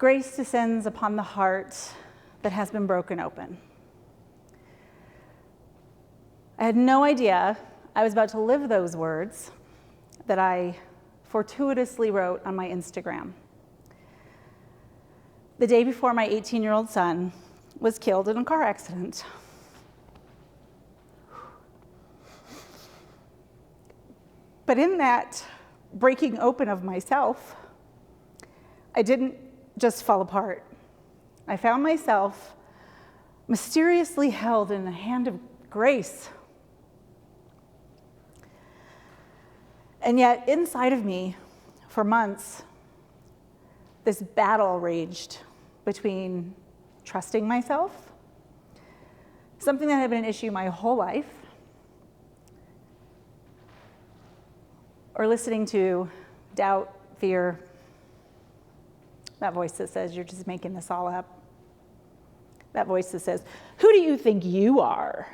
Grace descends upon the heart that has been broken open. I had no idea I was about to live those words that I fortuitously wrote on my Instagram. The day before my 18-year-old son was killed in a car accident. But in that breaking open of myself, I didn't just fall apart. I found myself mysteriously held in the hand of grace. And yet, inside of me, for months, this battle raged between trusting myself, something that had been an issue my whole life, or listening to doubt, fear, that voice that says, you're just making this all up. That voice that says, who do you think you are?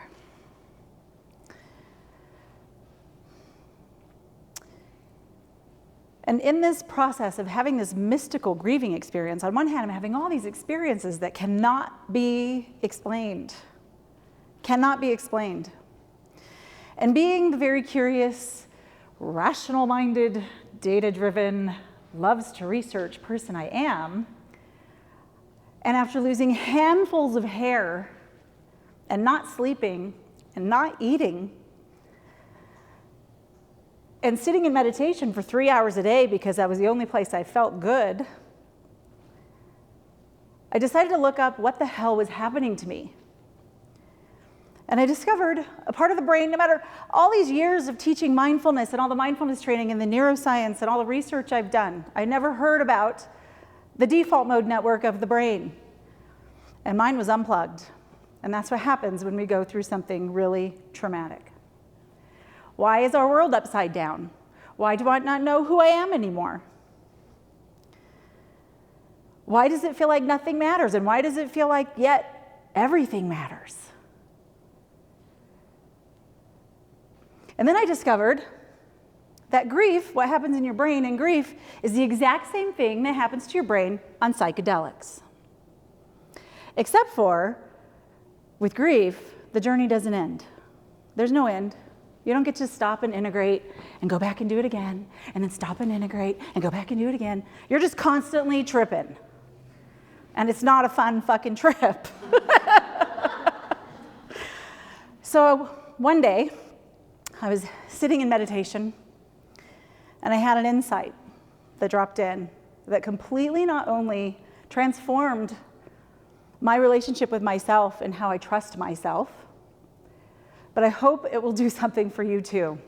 And in this process of having this mystical grieving experience, on one hand, I'm having all these experiences that cannot be explained. Cannot be explained. And being the very curious, rational-minded, data-driven, loves to research person I am, and after losing handfuls of hair and not sleeping and not eating and sitting in meditation for 3 hours a day because that was the only place I felt good, I decided to look up what the hell was happening to me. And I discovered a part of the brain, no matter all these years of teaching mindfulness and all the mindfulness training and the neuroscience and all the research I've done, I never heard about the default mode network of the brain. And mine was unplugged. And that's what happens when we go through something really traumatic. Why is our world upside down? Why do I not know who I am anymore? Why does it feel like nothing matters? And why does it feel like yet everything matters? And then I discovered that grief, what happens in your brain in grief, is the exact same thing that happens to your brain on psychedelics. Except for, with grief, the journey doesn't end. There's no end. You don't get to stop and integrate and go back and do it again, and then stop and integrate and go back and do it again. You're just constantly tripping. And it's not a fun fucking trip. So one day, I was sitting in meditation, and I had an insight that dropped in that completely not only transformed my relationship with myself and how I trust myself, but I hope it will do something for you too.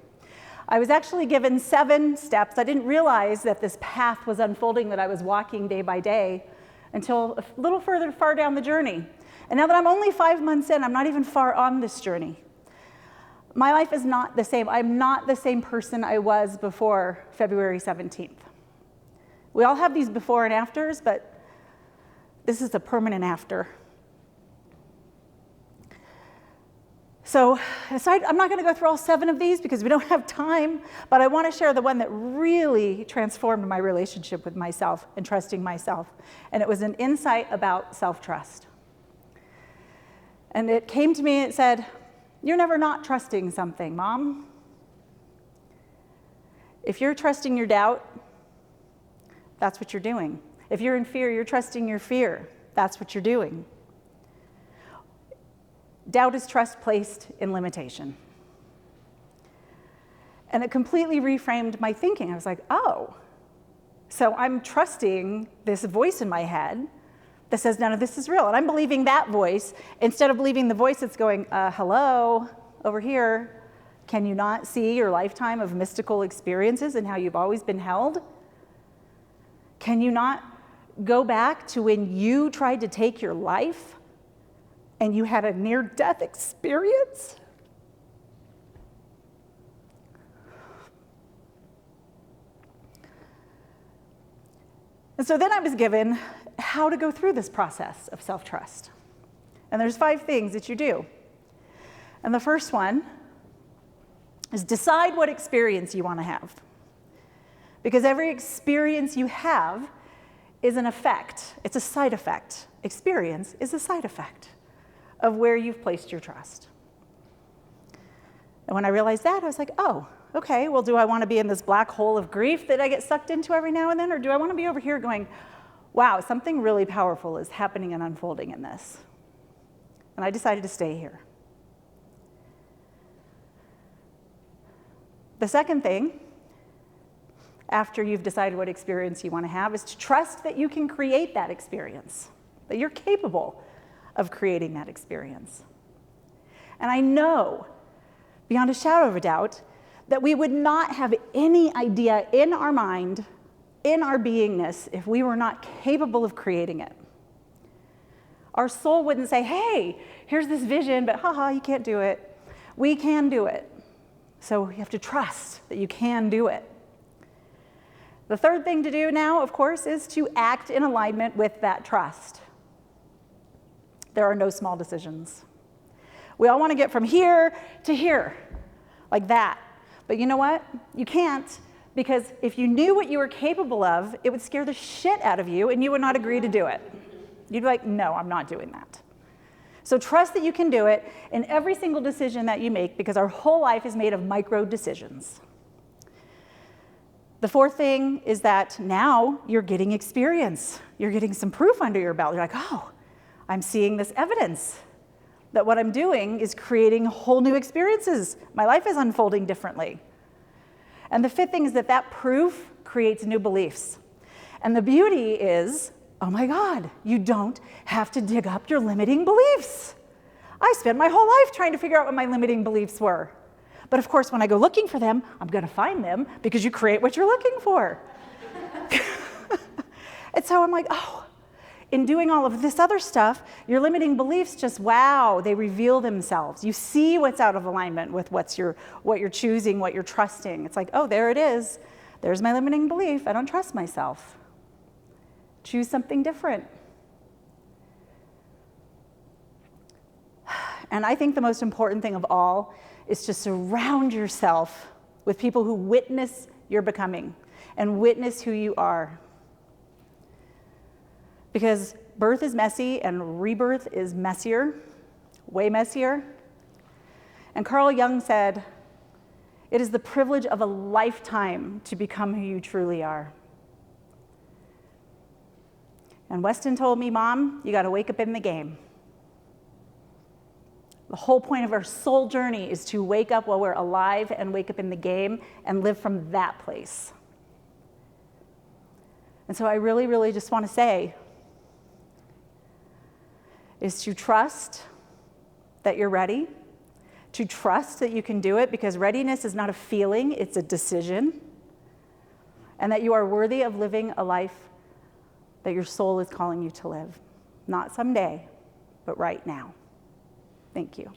I was actually given 7 steps. I didn't realize that this path was unfolding, that I was walking day by day, until a little far down the journey. And now that I'm only 5 months in, I'm not even far on this journey. My life is not the same. I'm not the same person I was before February 17th. We all have these before and afters, but this is a permanent after. So I'm not going to go through all 7 of these because we don't have time, but I want to share the one that really transformed my relationship with myself and trusting myself. And it was an insight about self-trust. And it came to me, it said, you're never not trusting something, Mom. If you're trusting your doubt, that's what you're doing. If you're in fear, you're trusting your fear. That's what you're doing. Doubt is trust placed in limitation. And it completely reframed my thinking. I was like, oh, so I'm trusting this voice in my head that says none of this is real. And I'm believing that voice instead of believing the voice that's going, hello, over here. Can you not see your lifetime of mystical experiences and how you've always been held? Can you not go back to when you tried to take your life and you had a near-death experience? And so then I was given how to go through this process of self-trust. And there's 5 things that you do. And the first one is decide what experience you want to have. Because every experience you have is an effect. It's a side effect. Experience is a side effect of where you've placed your trust. And when I realized that, I was like, oh, okay, well, do I want to be in this black hole of grief that I get sucked into every now and then, or do I want to be over here going, wow, something really powerful is happening and unfolding in this? And I decided to stay here. The second thing, after you've decided what experience you want to have, is to trust that you can create that experience, that you're capable of creating that experience. And I know, beyond a shadow of a doubt, that we would not have any idea in our mind, in our beingness, if we were not capable of creating it. Our soul wouldn't say, hey, here's this vision, but haha, you can't do it. We can do it. So you have to trust that you can do it. The third thing to do now, of course, is to act in alignment with that trust. There are no small decisions. We all want to get from here to here, like that. But you know what? You can't, because if you knew what you were capable of, it would scare the shit out of you and you would not agree to do it. You'd be like, no, I'm not doing that. So trust that you can do it in every single decision that you make, because our whole life is made of micro decisions. The fourth thing is that now you're getting experience. You're getting some proof under your belt. You're like, oh, I'm seeing this evidence that what I'm doing is creating whole new experiences. My life is unfolding differently. And the fifth thing is that that proof creates new beliefs. And the beauty is, oh my God, you don't have to dig up your limiting beliefs. I spent my whole life trying to figure out what my limiting beliefs were. But of course, when I go looking for them, I'm going to find them, because you create what you're looking for. And so I'm like, oh, in doing all of this other stuff, your limiting beliefs just, wow, they reveal themselves. You see what's out of alignment with what you're choosing, what you're trusting. It's like, oh, there it is. There's my limiting belief. I don't trust myself. Choose something different. And I think the most important thing of all is to surround yourself with people who witness your becoming and witness who you are. Because birth is messy and rebirth is messier, way messier. And Carl Jung said, it is the privilege of a lifetime to become who you truly are. And Weston told me, Mom, you got to wake up in the game. The whole point of our soul journey is to wake up while we're alive and wake up in the game and live from that place. And so I really, really just want to say is to trust that you're ready, to trust that you can do it, because readiness is not a feeling, it's a decision, and that you are worthy of living a life that your soul is calling you to live. Not someday, but right now. Thank you.